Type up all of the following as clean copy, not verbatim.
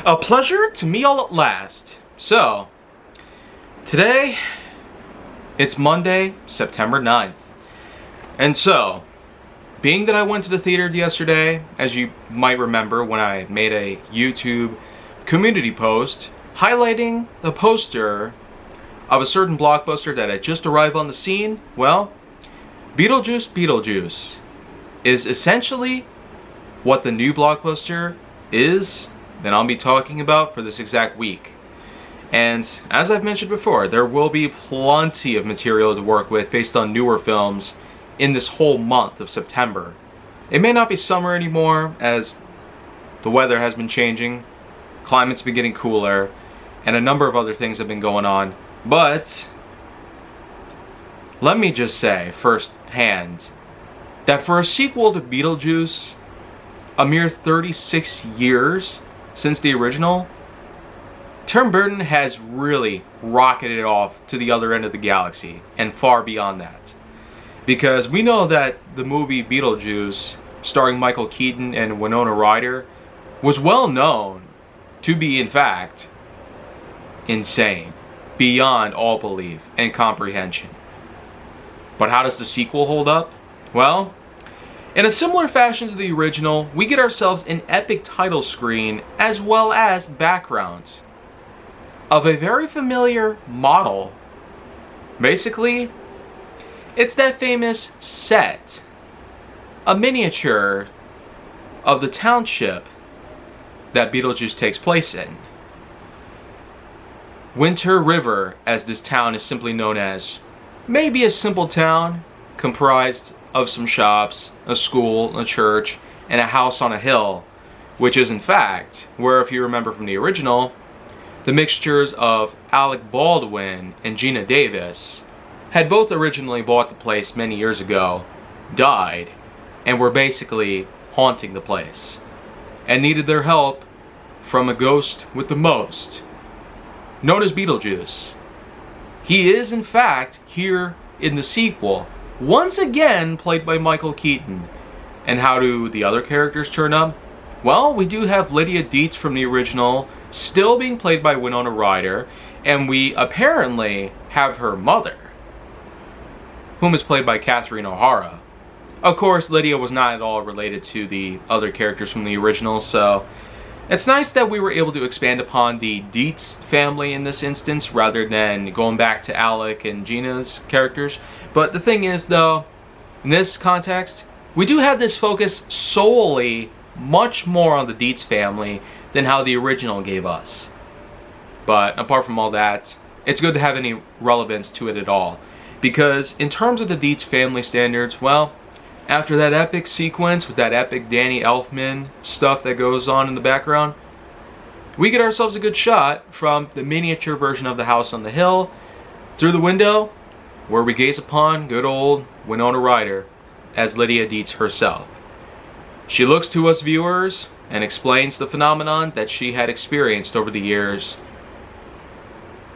A pleasure to meet all at last. So, today, it's Monday, September 9th. And so, being that I went to the theater yesterday, as you might remember when I made a YouTube community post highlighting the poster of a certain blockbuster that had just arrived on the scene, well, Beetlejuice is essentially what the new blockbuster is that I'll be talking about for this exact week. And as I've mentioned before, there will be plenty of material to work with based on newer films in this whole month of September. It may not be summer anymore as the weather has been changing, climate's been getting cooler, and a number of other things have been going on. But let me just say firsthand that for a sequel to Beetlejuice, a mere 36 years since the original, Tim Burton has really rocketed off to the other end of the galaxy and far beyond that. Because we know that the movie Beetlejuice, starring Michael Keaton and Winona Ryder, was well known to be, in fact, insane, beyond all belief and comprehension. But how does the sequel hold up? Well, in a similar fashion to the original, we get ourselves an epic title screen as well as backgrounds of a very familiar model. Basically, it's that famous set, a miniature of the township that Beetlejuice takes place in. Winter River, as this town is simply known as. Maybe a simple town comprised of some shops, a school, a church, and a house on a hill, which is in fact where, if you remember from the original, the mixtures of Alec Baldwin and Gina Davis had both originally bought the place many years ago, died, and were basically haunting the place, and needed their help from a ghost with the most, known as Beetlejuice. He is in fact here in the sequel, once again played by Michael Keaton. And how do the other characters turn up? Well, we do have Lydia Dietz from the original still being played by Winona Ryder, and we apparently have her mother, whom is played by Catherine O'Hara. Of course, Lydia was not at all related to the other characters from the original, so it's nice that we were able to expand upon the Dietz family in this instance rather than going back to Alec and Gina's characters. But the thing is, though, in this context, we do have this focus solely much more on the Dietz family than how the original gave us. But apart from all that, it's good to have any relevance to it at all. Because in terms of the Dietz family standards, well, after that epic sequence with that epic Danny Elfman stuff that goes on in the background, we get ourselves a good shot from the miniature version of the house on the hill through the window, where we gaze upon good old Winona Ryder as Lydia Dietz herself. She looks to us viewers and explains the phenomenon that she had experienced over the years,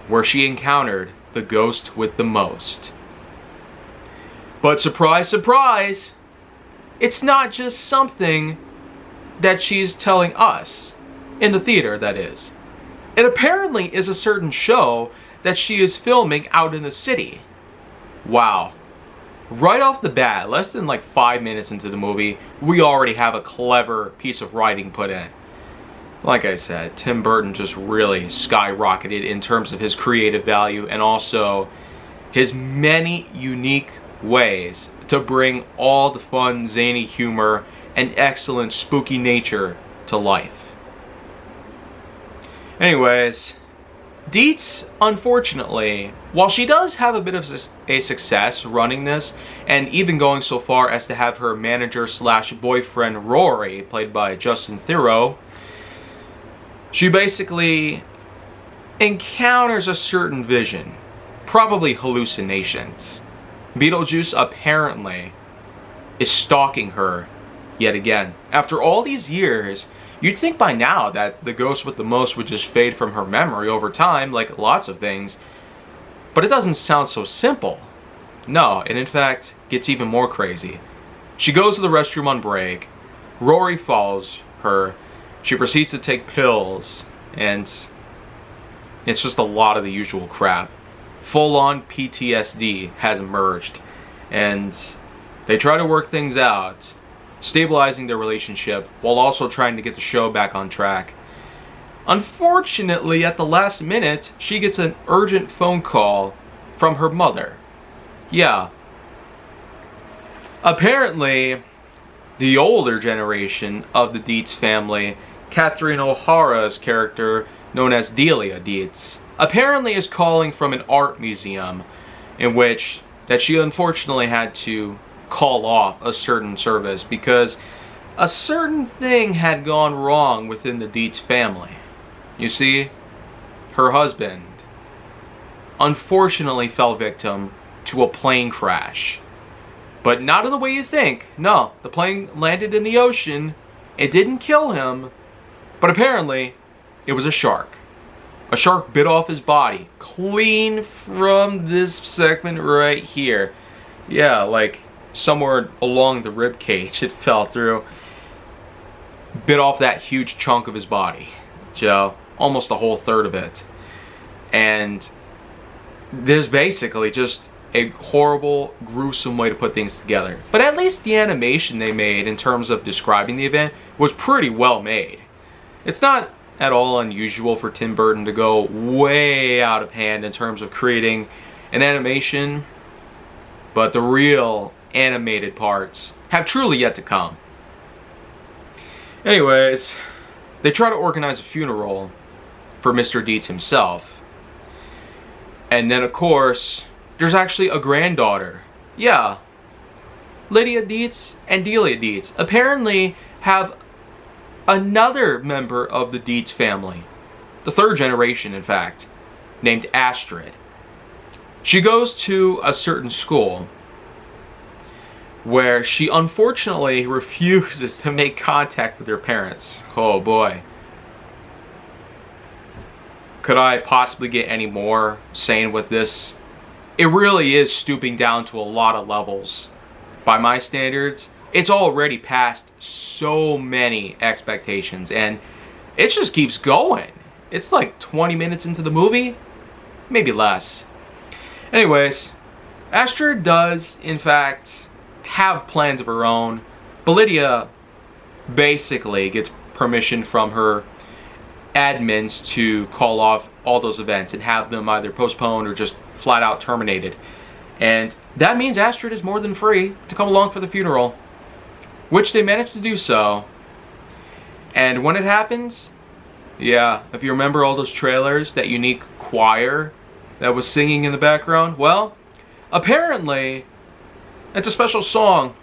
where she encountered the ghost with the most. But surprise, surprise, it's not just something that she's telling us, in the theater that is. It apparently is a certain show that she is filming out in the city. Wow. Right off the bat, less than like 5 minutes into the movie, we already have a clever piece of writing put in. Like I said, Tim Burton just really skyrocketed in terms of his creative value and also his many unique ways to bring all the fun, zany humor and excellent spooky nature to life. Anyways, Dietz, unfortunately, while she does have a bit of a success running this, and even going so far as to have her manager slash boyfriend Rory, played by Justin Theroux, she basically encounters a certain vision, probably hallucinations. Beetlejuice apparently is stalking her yet again. After all these years, you'd think by now that the ghost with the most would just fade from her memory over time, like lots of things. But it doesn't sound so simple. No, it in fact gets even more crazy. She goes to the restroom on break. Rory follows her. She proceeds to take pills and it's just a lot of the usual crap. Full-on PTSD has emerged, and they try to work things out, stabilizing their relationship while also trying to get the show back on track. Unfortunately, at the last minute, she gets an urgent phone call from her mother. Yeah. Apparently, the older generation of the Dietz family, Catherine O'Hara's character, known as Delia Dietz, apparently is calling from an art museum in which that she unfortunately had to call off a certain service because a certain thing had gone wrong within the Dietz family. You see, her husband unfortunately fell victim to a plane crash. But not in the way you think. No, the plane landed in the ocean. It didn't kill him, but apparently it was a shark. A shark bit off his body, clean from this segment right here. Yeah, like somewhere along the rib cage it fell through. Bit off that huge chunk of his body. So, almost a whole third of it. And there's basically just a horrible, gruesome way to put things together. But at least the animation they made in terms of describing the event was pretty well made. It's not at all unusual for Tim Burton to go way out of hand in terms of creating an animation, but the real animated parts have truly yet to come. Anyways, they try to organize a funeral for Mr. Dietz himself. And then, of course, there's actually a granddaughter. Yeah. Lydia Dietz and Delia Dietz apparently have another member of the Dietz family. The third generation, in fact, named Astrid. She goes to a certain school where she unfortunately refuses to make contact with her parents. Oh boy. Could I possibly get any more sane with this? It really is stooping down to a lot of levels. By my standards, it's already past so many expectations, and it just keeps going. It's like 20 minutes into the movie, maybe less. Anyways, Astrid does, in fact, have plans of her own, but Lydia basically gets permission from her admins to call off all those events and have them either postponed or just flat out terminated. And that means Astrid is more than free to come along for the funeral, which they managed to do so. And when it happens, yeah, if you remember all those trailers, that unique choir that was singing in the background, well, apparently it's a special song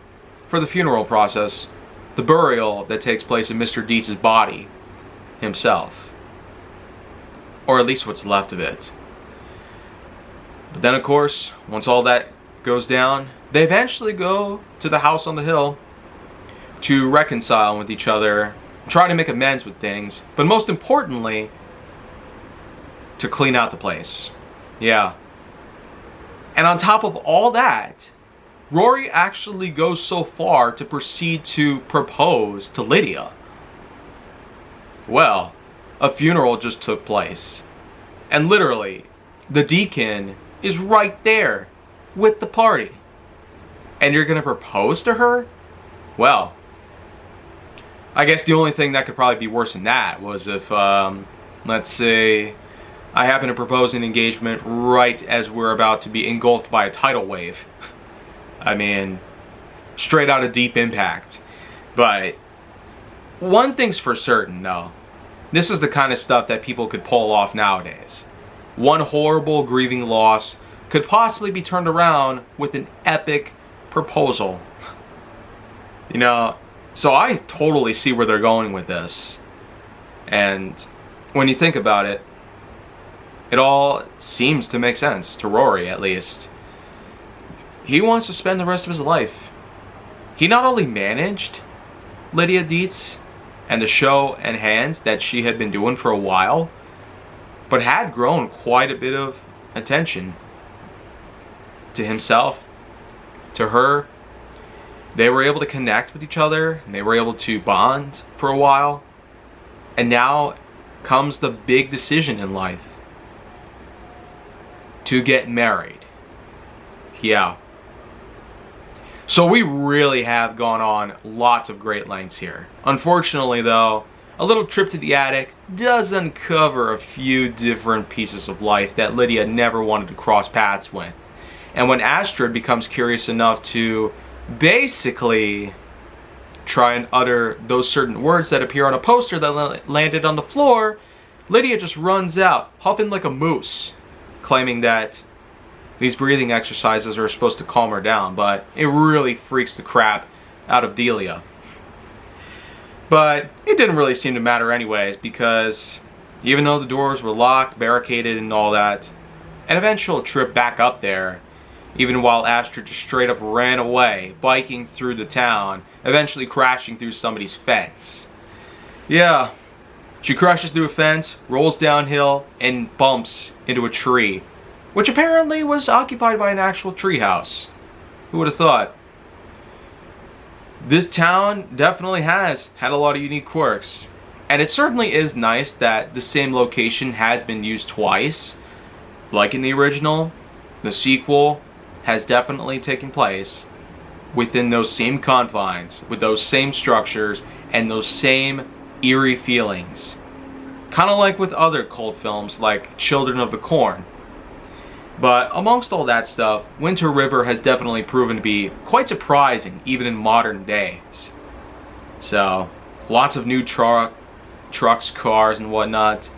for the funeral process, the burial that takes place in Mr. Dietz's body himself, or at least what's left of it. But then, of course, once all that goes down, they eventually go to the house on the hill to reconcile with each other, try to make amends with things, but most importantly, to clean out the place. Yeah. And on top of all that, Rory actually goes so far to proceed to propose to Lydia. Well, a funeral just took place. And literally, the deacon is right there with the party. And you're going to propose to her? Well, I guess the only thing that could probably be worse than that was if, let's say, I happen to propose an engagement right as we're about to be engulfed by a tidal wave. I mean, straight out of Deep Impact. But one thing's for certain, though. This is the kind of stuff that people could pull off nowadays. One horrible, grieving loss could possibly be turned around with an epic proposal. You know, so I totally see where they're going with this. And when you think about it, it all seems to make sense, to Rory at least. He wants to spend the rest of his life. He not only managed Lydia Dietz and the show and hands that she had been doing for a while, but had grown quite a bit of attention to himself, to her. They were able to connect with each other, and they were able to bond for a while. And now comes the big decision in life. To get married. Yeah. So we really have gone on lots of great lengths here. Unfortunately though, a little trip to the attic does uncover a few different pieces of life that Lydia never wanted to cross paths with. And when Astrid becomes curious enough to basically try and utter those certain words that appear on a poster that landed on the floor, Lydia just runs out, huffing like a moose, claiming that these breathing exercises are supposed to calm her down, but it really freaks the crap out of Delia. But it didn't really seem to matter anyways, because even though the doors were locked, barricaded and all that, an eventual trip back up there, even while Astrid just straight up ran away, biking through the town, eventually crashing through somebody's fence. Yeah, she crashes through a fence, rolls downhill, and bumps into a tree, which apparently was occupied by an actual treehouse. Who would have thought? This town definitely has had a lot of unique quirks. And it certainly is nice that the same location has been used twice. Like in the original, the sequel has definitely taken place within those same confines, with those same structures, and those same eerie feelings. Kind of like with other cult films like Children of the Corn. But amongst all that stuff, Winter River has definitely proven to be quite surprising, even in modern days. So, lots of new trucks, cars, and whatnot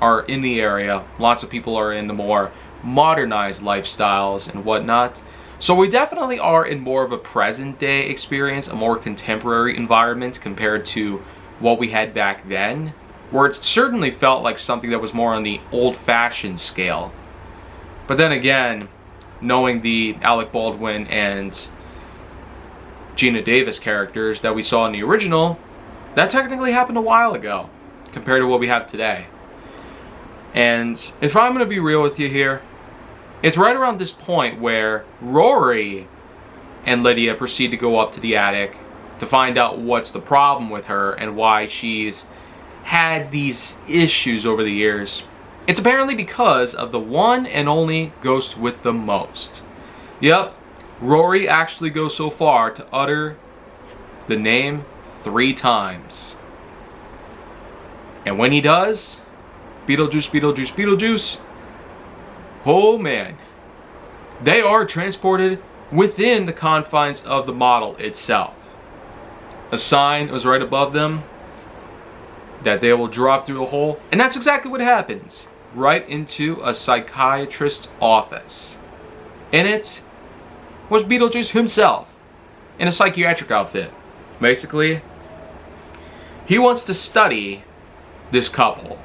are in the area. Lots of people are in the more modernized lifestyles and whatnot. So we definitely are in more of a present day experience, a more contemporary environment compared to what we had back then, where it certainly felt like something that was more on the old-fashioned scale. But then again, knowing the Alec Baldwin and Gina Davis characters that we saw in the original, that technically happened a while ago compared to what we have today. And if I'm going to be real with you here, it's right around this point where Rory and Lydia proceed to go up to the attic to find out what's the problem with her and why she's had these issues over the years. It's apparently because of the one and only ghost with the most. Yep, Rory actually goes so far to utter the name 3 times. And when he does, Beetlejuice, Beetlejuice, Beetlejuice, oh man, they are transported within the confines of the model itself. A sign was right above them that they will drop through a hole, and that's exactly what happens. Right into a psychiatrist's office. In it was Beetlejuice himself, in a psychiatric outfit. Basically, he wants to study this couple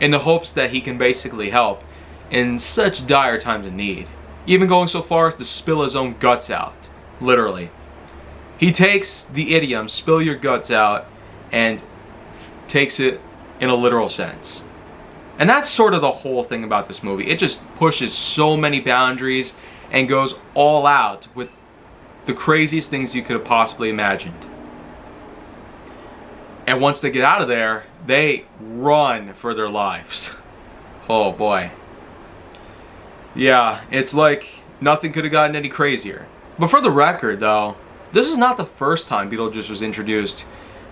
in the hopes that he can basically help in such dire times of need. Even going so far as to spill his own guts out. Literally. He takes the idiom, spill your guts out, and takes it in a literal sense. And that's sort of the whole thing about this movie. It just pushes so many boundaries and goes all out with the craziest things you could have possibly imagined. And once they get out of there, they run for their lives. Oh boy. Yeah, it's like nothing could have gotten any crazier. But for the record though, this is not the first time Beetlejuice was introduced.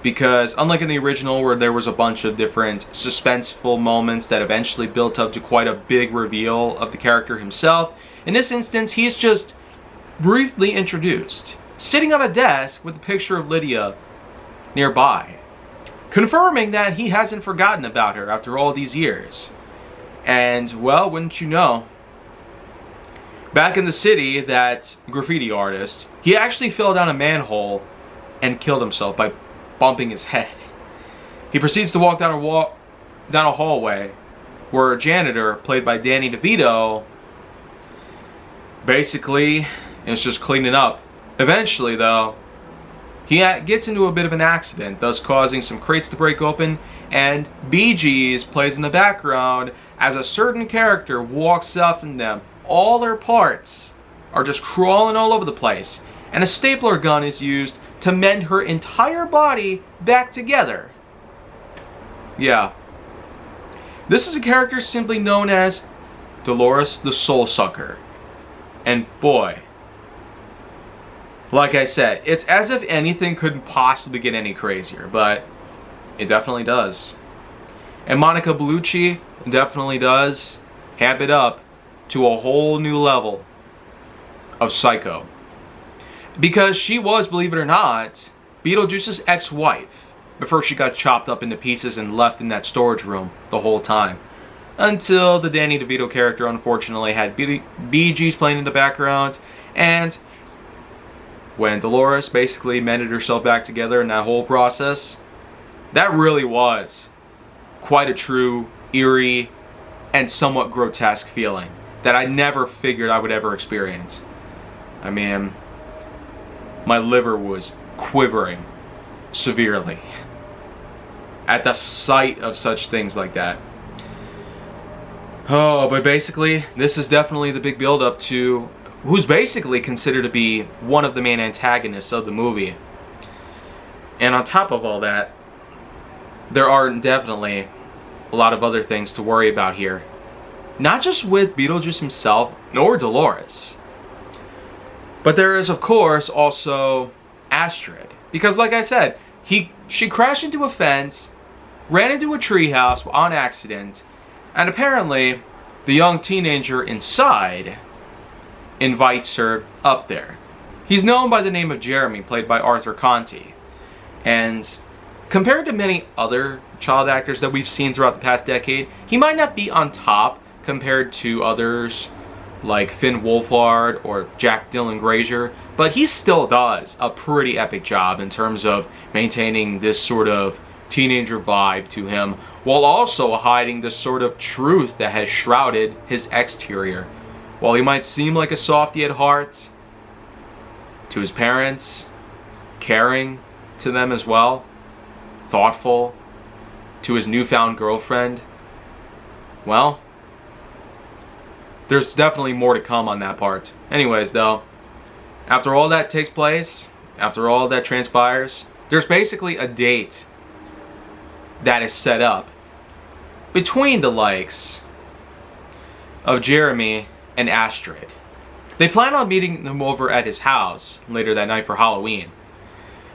Because unlike in the original where there was a bunch of different suspenseful moments that eventually built up to quite a big reveal of the character himself, in this instance he's just briefly introduced, sitting on a desk with a picture of Lydia nearby, confirming that he hasn't forgotten about her after all these years. And well, wouldn't you know, back in the city, that graffiti artist, he actually fell down a manhole and killed himself by bumping his head. He proceeds to walk down a hallway where a janitor, played by Danny DeVito, basically is just cleaning up. Eventually though, he gets into a bit of an accident, thus causing some crates to break open, and Bee Gees plays in the background as a certain character walks up from them. All their parts are just crawling all over the place, and a stapler gun is used to mend her entire body back together. Yeah. This is a character simply known as Dolores the Soul Sucker. And boy, like I said, it's as if anything couldn't possibly get any crazier, but it definitely does. And Monica Bellucci definitely does amp it up to a whole new level of psycho. Because she was, believe it or not, Beetlejuice's ex-wife before she got chopped up into pieces and left in that storage room the whole time. Until the Danny DeVito character unfortunately had Bee Gees playing in the background, and when Dolores basically mended herself back together in that whole process, that really was quite a true, eerie, and somewhat grotesque feeling that I never figured I would ever experience. I mean, my liver was quivering severely at the sight of such things like that. Oh, but basically, this is definitely the big build-up to who's basically considered to be one of the main antagonists of the movie. And on top of all that, there are definitely a lot of other things to worry about here. Not just with Beetlejuice himself, nor Dolores. But there is, of course, also Astrid. Because like I said, she crashed into a fence, ran into a treehouse on accident, and apparently the young teenager inside invites her up there. He's known by the name of Jeremy, played by Arthur Conti. And compared to many other child actors that we've seen throughout the past decade, he might not be on top compared to others like Finn Wolfhard or Jack Dylan Grazer, but he still does a pretty epic job in terms of maintaining this sort of teenager vibe to him, while also hiding the sort of truth that has shrouded his exterior. While he might seem like a softy at heart, to his parents, caring to them as well, thoughtful, to his newfound girlfriend, well, there's definitely more to come on that part. Anyways, though, after all that takes place, after all that transpires, there's basically a date that is set up between the likes of Jeremy and Astrid. They plan on meeting them over at his house later that night for Halloween,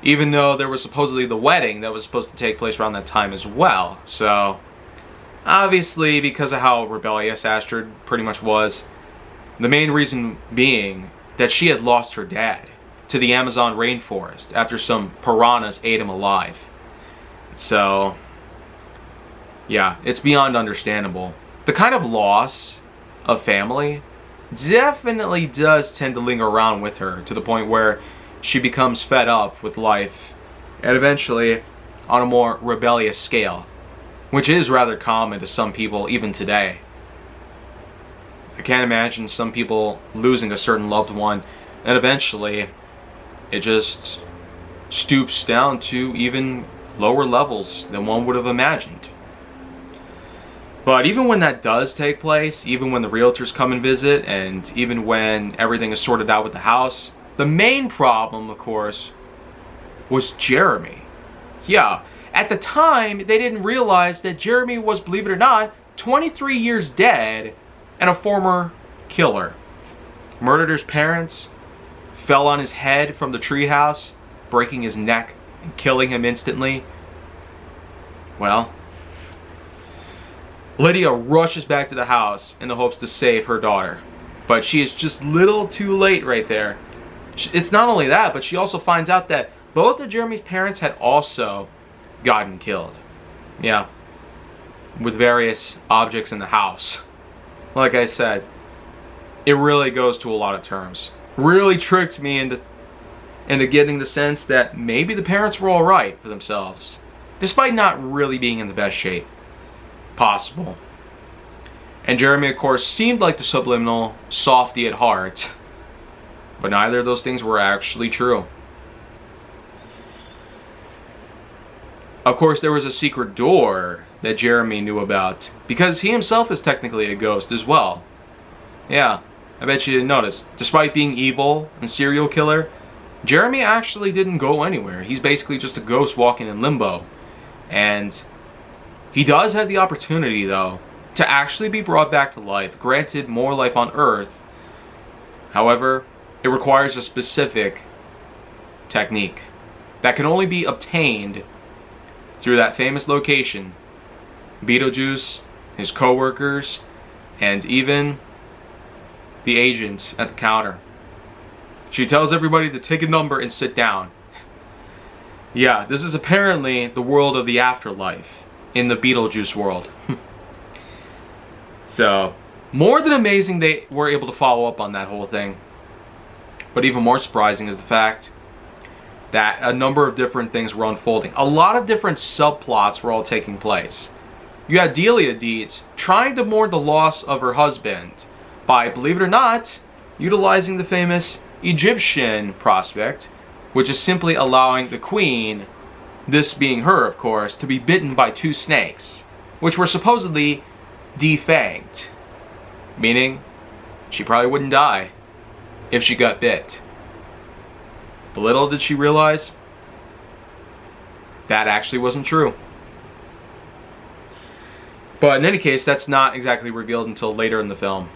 even though there was supposedly the wedding that was supposed to take place around that time as well. So obviously, because of how rebellious Astrid pretty much was, the main reason being that she had lost her dad to the Amazon rainforest after some piranhas ate him alive. So yeah, it's beyond understandable. The kind of loss of family definitely does tend to linger around with her to the point where she becomes fed up with life, and eventually on a more rebellious scale, which is rather common to some people even today. I can't imagine some people losing a certain loved one and eventually it just stoops down to even lower levels than one would have imagined. But even when that does take place, even when the realtors come and visit, and even when everything is sorted out with the house, the main problem, of course, was Jeremy. Yeah, at the time, they didn't realize that Jeremy was, believe it or not, 23 years dead and a former killer. Murdered his parents, fell on his head from the treehouse, breaking his neck and killing him instantly. Well, Lydia rushes back to the house in the hopes to save her daughter. But she is just a little too late right there. It's not only that, but she also finds out that both of Jeremy's parents had also gotten killed. Yeah. With various objects in the house. Like I said, it really goes to a lot of terms. Really tricked me into getting the sense that maybe the parents were alright for themselves, despite not really being in the best shape possible. And Jeremy, of course, seemed like the subliminal softy at heart, but neither of those things were actually true. Of course, there was a secret door that Jeremy knew about, because he himself is technically a ghost as well. Yeah, I bet you didn't notice. Despite being evil and serial killer, Jeremy actually didn't go anywhere. He's basically just a ghost walking in limbo. And he does have the opportunity, though, to actually be brought back to life, granted more life on Earth. However, it requires a specific technique that can only be obtained through that famous location, Beetlejuice, his co-workers, and even the agent at the counter. She tells everybody to take a number and sit down. Yeah, this is apparently the world of the afterlife in the Beetlejuice world. So, more than amazing they were able to follow up on that whole thing. But even more surprising is the fact that a number of different things were unfolding. A lot of different subplots were all taking place. You had Delia Deeds trying to mourn the loss of her husband by, believe it or not, utilizing the famous Egyptian prospect, which is simply allowing the queen, this being her of course, to be bitten by 2 snakes, which were supposedly defanged, meaning she probably wouldn't die if she got bit. But little did she realize that actually wasn't true. But in any case, that's not exactly revealed until later in the film.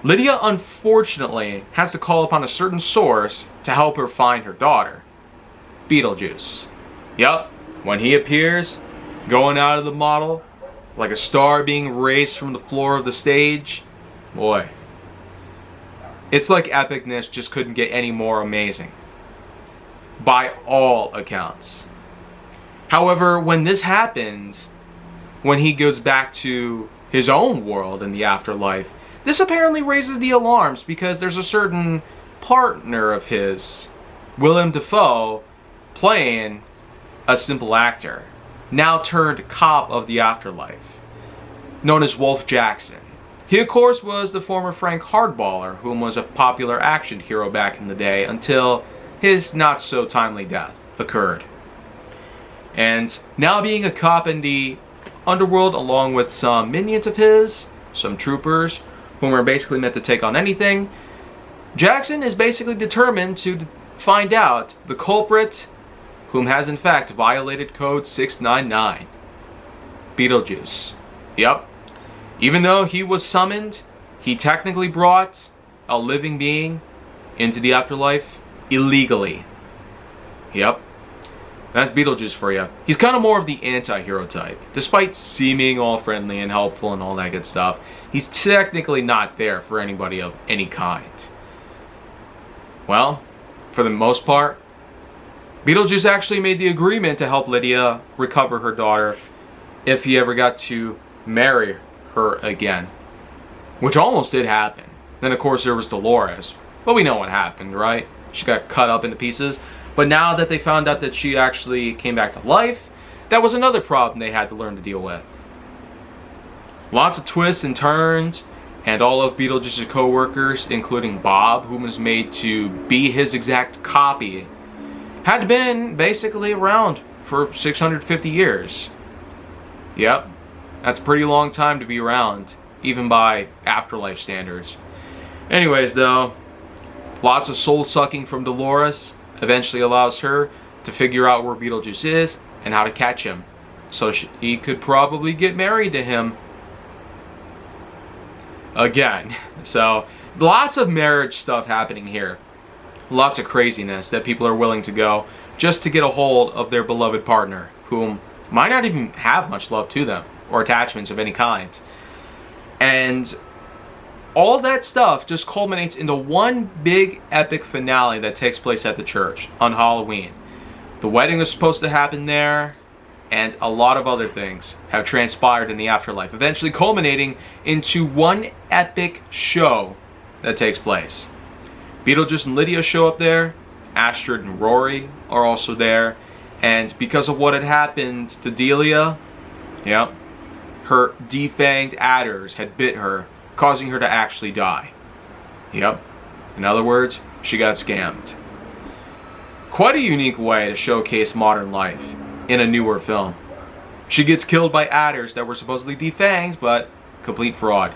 Lydia unfortunately has to call upon a certain source to help her find her daughter, Beetlejuice. Yup, when he appears, going out of the model, like a star being raised from the floor of the stage, boy, it's like epicness just couldn't get any more amazing, by all accounts. However, when this happens, when he goes back to his own world in the afterlife, this apparently raises the alarms because there's a certain partner of his, Willem Dafoe, playing a simple actor, now turned cop of the afterlife, known as Wolf Jackson. He of course was the former Frank Hardballer, whom was a popular action hero back in the day until his not so timely death occurred. And now being a cop in the underworld along with some minions of his, some troopers, whom are basically meant to take on anything, Jackson is basically determined to find out the culprit whom has in fact violated Code 699. Beetlejuice. Yep. Even though he was summoned, he technically brought a living being into the afterlife illegally. Yep. That's Beetlejuice for you. He's kind of more of the anti-hero type. Despite seeming all friendly and helpful and all that good stuff, he's technically not there for anybody of any kind. Well, for the most part, Beetlejuice actually made the agreement to help Lydia recover her daughter if he ever got to marry her again. Which almost did happen. Then of course there was Dolores. But we know what happened, right? She got cut up into pieces. But now that they found out that she actually came back to life, that was another problem they had to learn to deal with. Lots of twists and turns, and all of Beetlejuice's co-workers, including Bob, who was made to be his exact copy, had been basically around for 650 years. Yep, that's a pretty long time to be around, even by afterlife standards. Anyways though, lots of soul sucking from Dolores eventually allows her to figure out where Beetlejuice is and how to catch him, so he could probably get married to him again. So lots of marriage stuff happening here, lots of craziness that people are willing to go just to get a hold of their beloved partner, whom might not even have much love to them or attachments of any kind. And all that stuff just culminates into one big epic finale that takes place at the church on Halloween. The wedding was supposed to happen there, and a lot of other things have transpired in the afterlife, eventually culminating into one epic show that takes place. Beetlejuice and Lydia show up there, Astrid and Rory are also there, and because of what had happened to Delia, yep, her defanged adders had bit her, causing her to actually die. Yep. In other words, she got scammed. Quite a unique way to showcase modern life in a newer film. She gets killed by adders that were supposedly defanged, but complete fraud.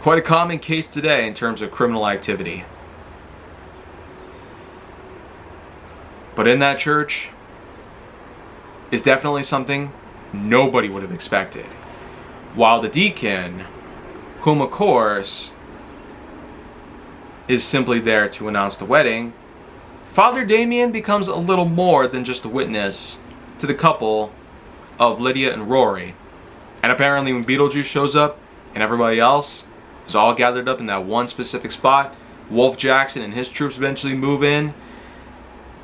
Quite a common case today in terms of criminal activity. But in that church is definitely something nobody would have expected. while the deacon, whom of course is simply there to announce the wedding, Father Damien becomes a little more than just a witness to the couple of Lydia and Rory. And apparently when Beetlejuice shows up and everybody else is all gathered up in that one specific spot, Wolf Jackson and his troops eventually move in,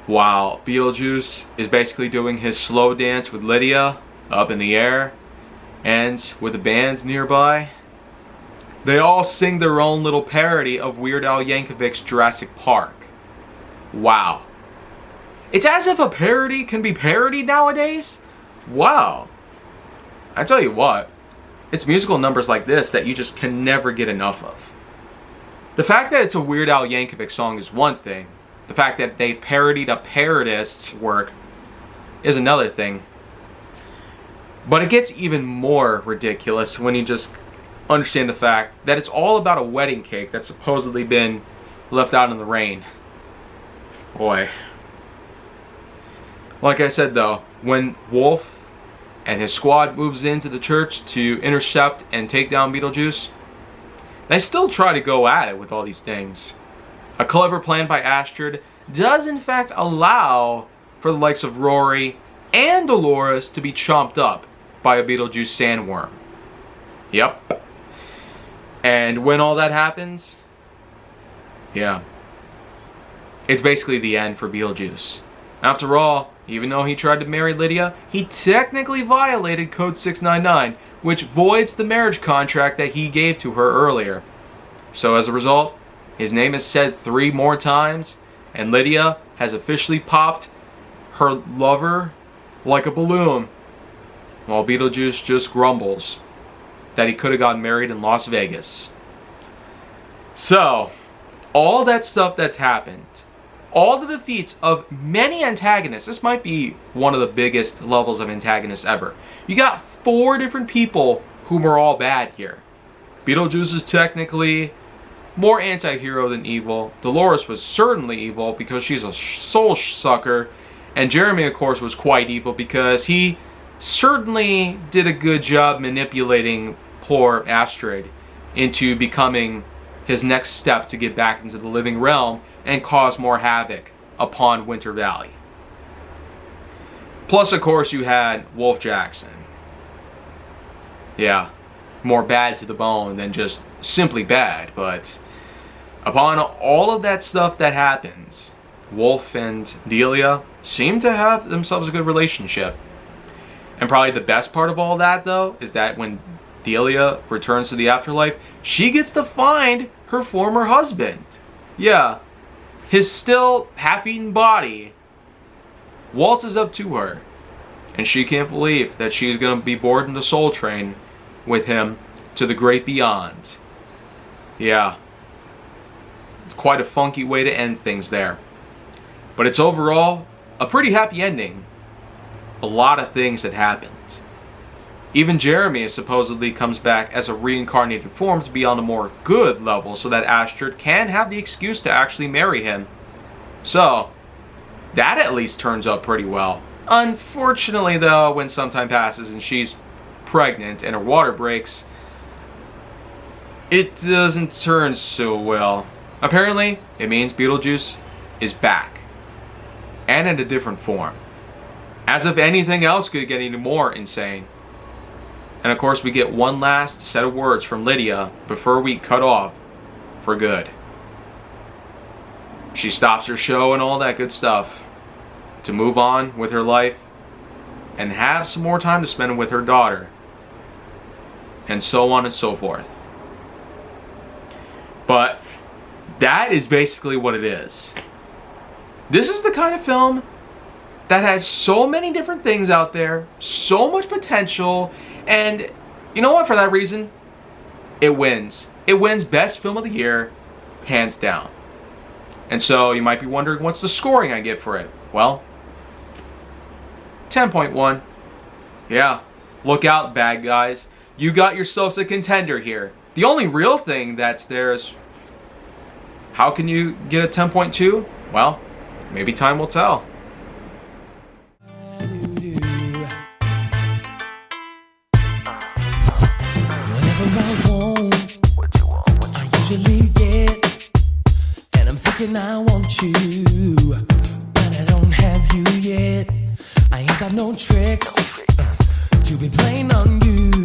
while Beetlejuice is basically doing his slow dance with Lydia up in the air and with the band nearby. They all sing their own little parody of Weird Al Yankovic's Jurassic Park. Wow. It's as if a parody can be parodied nowadays? Wow. I tell you what, it's musical numbers like this that you just can never get enough of. The fact that it's a Weird Al Yankovic song is one thing. The fact that they've parodied a parodist's work is another thing. But it gets even more ridiculous when you just understand the fact that it's all about a wedding cake that's supposedly been left out in the rain. Boy. Like I said though, when Wolf and his squad moves into the church to intercept and take down Beetlejuice, they still try to go at it with all these things. A clever plan by Astrid does in fact allow for the likes of Rory and Dolores to be chomped up by a Beetlejuice sandworm. Yep. And when all that happens, yeah, it's basically the end for Beetlejuice. After all, even though he tried to marry Lydia, he technically violated Code 699, which voids the marriage contract that he gave to her earlier. So as a result, his name is said 3 more times, and Lydia has officially popped her lover like a balloon, while Beetlejuice just grumbles that he could have gotten married in Las Vegas. So, all that stuff that's happened, all the defeats of many antagonists, this might be one of the biggest levels of antagonists ever. You got 4 different people whom are all bad here. Beetlejuice is technically more anti-hero than evil. Dolores was certainly evil because she's a soul sucker. And Jeremy, of course, was quite evil because he certainly did a good job manipulating poor Astrid into becoming his next step to get back into the living realm and cause more havoc upon Winter Valley. Plus, of course, you had Wolf Jackson. Yeah, more bad to the bone than just simply bad, but upon all of that stuff that happens, Wolf and Delia seem to have themselves a good relationship. And probably the best part of all that, though, is that when Delia returns to the afterlife, she gets to find her former husband. Yeah, his still half-eaten body waltzes up to her, and she can't believe that she's going to be boarding the Soul Train with him to the great beyond. Yeah, it's quite a funky way to end things there. But it's overall a pretty happy ending. A lot of things had happened. Even Jeremy supposedly comes back as a reincarnated form to be on a more good level so that Astrid can have the excuse to actually marry him. So, that at least turns out pretty well. Unfortunately though, when some time passes and she's pregnant and her water breaks, it doesn't turn so well. Apparently, it means Beetlejuice is back. And in a different form. As if anything else could get any more insane. And of course we get one last set of words from Lydia before we cut off for good. She stops her show and all that good stuff to move on with her life and have some more time to spend with her daughter. And so on and so forth. But that is basically what it is. This is the kind of film that has so many different things out there, so much potential, and you know what, for that reason, it wins. It wins Best Film of the Year, hands down. And so you might be wondering, what's the scoring I get for it? Well, 10.1. Yeah, look out, bad guys. You got yourselves a contender here. The only real thing that's there is, how can you get a 10.2? Well, maybe time will tell. and I want you, but I don't have you yet. I ain't got no tricks to be playing on you.